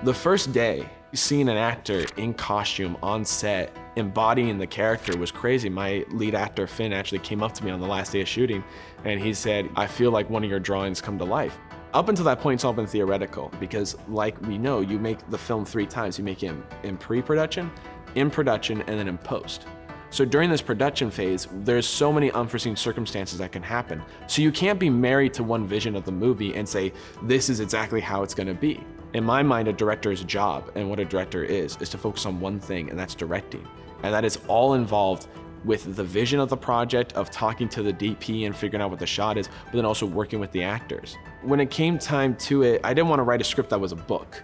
The first day, seeing an actor in costume on set, embodying the character was crazy. My lead actor, Finn, actually came up to me on the last day of shooting and he said, "I feel like one of your drawings come to life." Up until that point, it's all been theoretical because like we know, you make the film 3 times. You make it in pre-production, in production, and then in post. So during this production phase, there's so many unforeseen circumstances that can happen. So you can't be married to one vision of the movie and say, this is exactly how it's gonna be. In my mind, a director's job and what a director is to focus on one thing, and that's directing. And that is all involved with the vision of the project, of talking to the DP and figuring out what the shot is, but then also working with the actors. When it came time to it, I didn't want to write a script that was a book,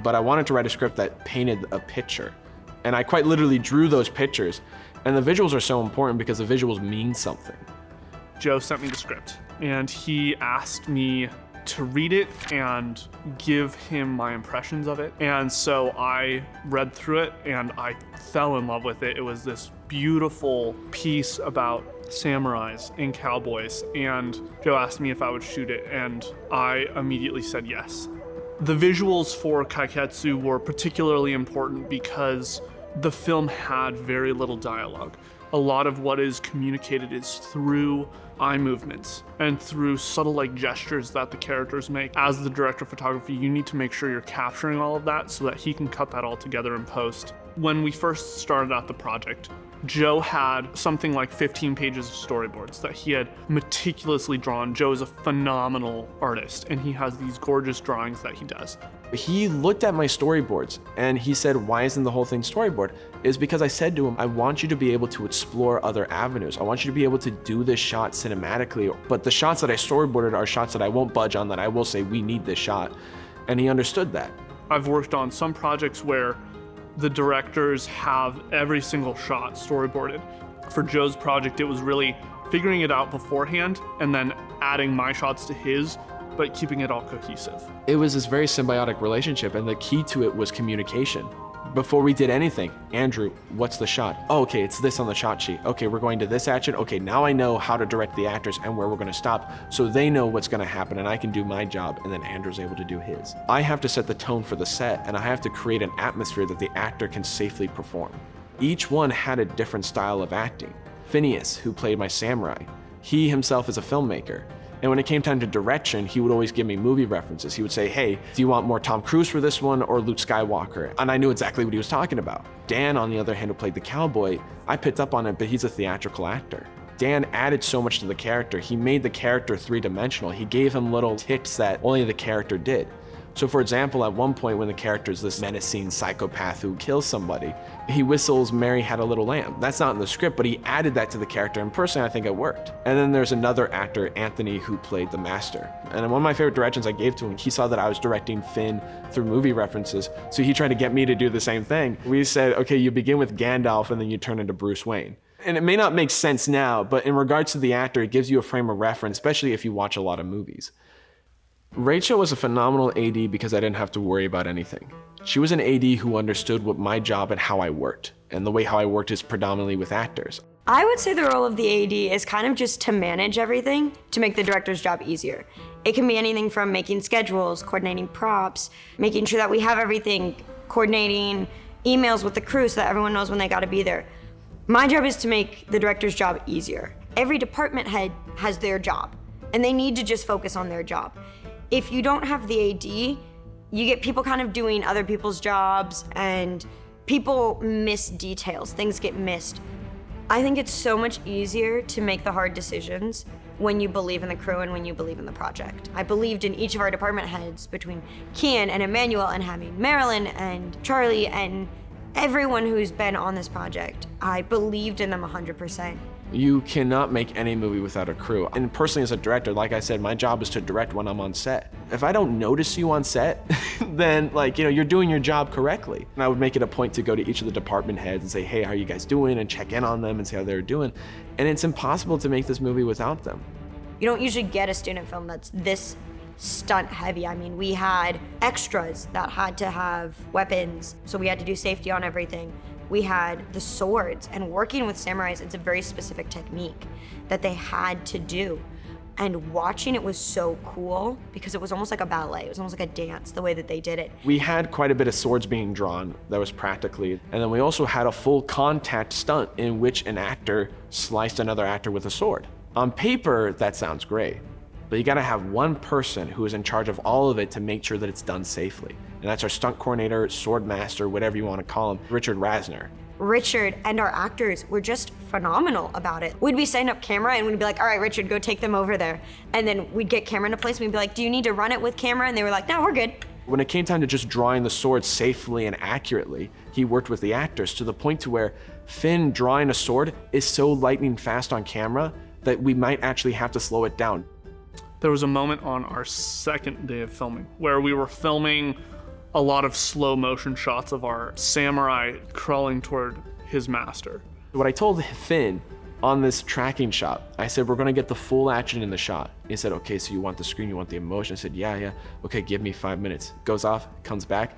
but I wanted to write a script that painted a picture. And I quite literally drew those pictures. And the visuals are so important because the visuals mean something. Joe sent me the script and he asked me to read it and give him my impressions of it. And so I read through it and I fell in love with it. It was this beautiful piece about samurais and cowboys. And Joe asked me if I would shoot it and I immediately said yes. The visuals for Kaiketsu were particularly important because the film had very little dialogue. A lot of what is communicated is through eye movements and through subtle gestures that the characters make. As the director of photography, you need to make sure you're capturing all of that so that he can cut that all together in post. When we first started out the project, Joe had something like 15 pages of storyboards that he had meticulously drawn. Joe is a phenomenal artist and he has these gorgeous drawings that he does. He looked at my storyboards and he said, "Why isn't the whole thing storyboard?" Is because I said to him, I want you to be able to explore other avenues. I want you to be able to do this shot cinematically, but the shots that I storyboarded are shots that I won't budge on, that I will say, we need this shot. And he understood that. I've worked on some projects where the directors have every single shot storyboarded. For Joe's project, it was really figuring it out beforehand and then adding my shots to his, but keeping it all cohesive. It was this very symbiotic relationship, and the key to it was communication. Before we did anything, Andrew, what's the shot? Oh, okay, it's this on the shot sheet. Okay, we're going to this action. Okay, now I know how to direct the actors and where we're gonna stop, so they know what's gonna happen and I can do my job, and then Andrew's able to do his. I have to set the tone for the set, and I have to create an atmosphere that the actor can safely perform. Each one had a different style of acting. Phineas, who played my samurai, he himself is a filmmaker. And when it came time to direction, he would always give me movie references. He would say, "Hey, do you want more Tom Cruise for this one or Luke Skywalker?" And I knew exactly what he was talking about. Dan, on the other hand, who played the cowboy, I picked up on it, but he's a theatrical actor. Dan added so much to the character. He made the character 3-dimensional. He gave him little tics that only the character did. So for example, at one point when the character is this menacing psychopath who kills somebody, he whistles "Mary Had a Little Lamb." That's not in the script, but he added that to the character, and personally I think it worked. And then there's another actor, Anthony, who played the master. And one of my favorite directions I gave to him, he saw that I was directing Finn through movie references, so he tried to get me to do the same thing. We said, okay, you begin with Gandalf and then you turn into Bruce Wayne. And it may not make sense now, but in regards to the actor, it gives you a frame of reference, especially if you watch a lot of movies. Rachael was a phenomenal AD because I didn't have to worry about anything. She was an AD who understood what my job and how I worked. And the way how I worked is predominantly with actors. I would say the role of the AD is kind of just to manage everything to make the director's job easier. It can be anything from making schedules, coordinating props, making sure that we have everything, coordinating emails with the crew so that everyone knows when they gotta be there. My job is to make the director's job easier. Every department head has their job, and they need to just focus on their job. If you don't have the AD, you get people kind of doing other people's jobs and people miss details, things get missed. I think it's so much easier to make the hard decisions when you believe in the crew and when you believe in the project. I believed in each of our department heads, between Kian and Emmanuel and having Marilyn and Charlie and everyone who's been on this project. I believed in them 100%. You cannot make any movie without a crew. And personally as a director, like I said, my job is to direct when I'm on set. If I don't notice you on set, then you're doing your job correctly. And I would make it a point to go to each of the department heads and say, "Hey, how are you guys doing?" and check in on them and see how they're doing. And it's impossible to make this movie without them. You don't usually get a student film that's this stunt heavy. I mean, we had extras that had to have weapons, so we had to do safety on everything. We had the swords, and working with samurais, it's a very specific technique that they had to do. And watching it was so cool because it was almost like a ballet. It was almost like a dance, the way that they did it. We had quite a bit of swords being drawn, that was practically, and then we also had a full contact stunt in which an actor sliced another actor with a sword. On paper, that sounds great, but you gotta have one person who is in charge of all of it to make sure that it's done safely. And that's our stunt coordinator, sword master, whatever you wanna call him, Richard Rasner. Richard and our actors were just phenomenal about it. We'd be setting up camera and we'd be like, all right, Richard, go take them over there. And then we'd get camera into place and we'd be like, do you need to run it with camera? And they were like, no, we're good. When it came time to just drawing the sword safely and accurately, he worked with the actors to the point to where Finn drawing a sword is so lightning fast on camera that we might actually have to slow it down. There was a moment on our second day of filming where we were filming a lot of slow motion shots of our samurai crawling toward his master. What I told Finn on this tracking shot, I said, we're gonna get the full action in the shot. He said, okay, so you want the screen, you want the emotion? I said, yeah. Okay, give me 5 minutes. Goes off, comes back.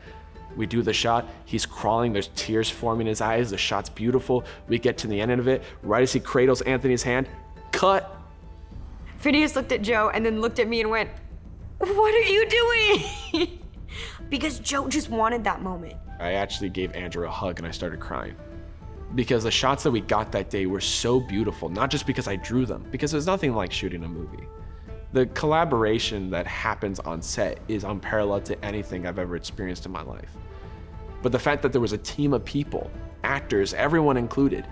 We do the shot, he's crawling, there's tears forming in his eyes, the shot's beautiful. We get to the end of it, right as he cradles Anthony's hand, cut. Phineas looked at Joe and then looked at me and went, what are you doing? Because Joe just wanted that moment. I actually gave Andrew a hug and I started crying. Because the shots that we got that day were so beautiful, not just because I drew them, because there's nothing like shooting a movie. The collaboration that happens on set is unparalleled to anything I've ever experienced in my life. But the fact that there was a team of people, actors, everyone included,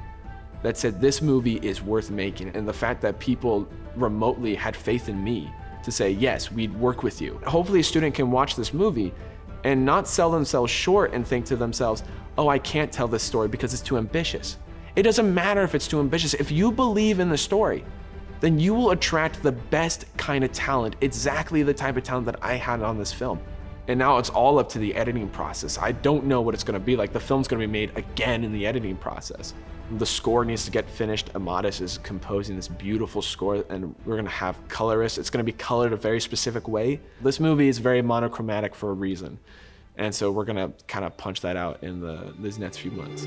that said this movie is worth making, and the fact that people remotely had faith in me to say, yes, we'd work with you. Hopefully a student can watch this movie and not sell themselves short and think to themselves, oh, I can't tell this story because it's too ambitious. It doesn't matter if it's too ambitious. If you believe in the story, then you will attract the best kind of talent, exactly the type of talent that I had on this film. And now it's all up to the editing process. I don't know what it's gonna be like. The film's gonna be made again in the editing process. The score needs to get finished. Amadis is composing this beautiful score, and we're gonna have colorists. It's gonna be colored a very specific way. This movie is very monochromatic for a reason. And so we're gonna kind of punch that out in these next few months.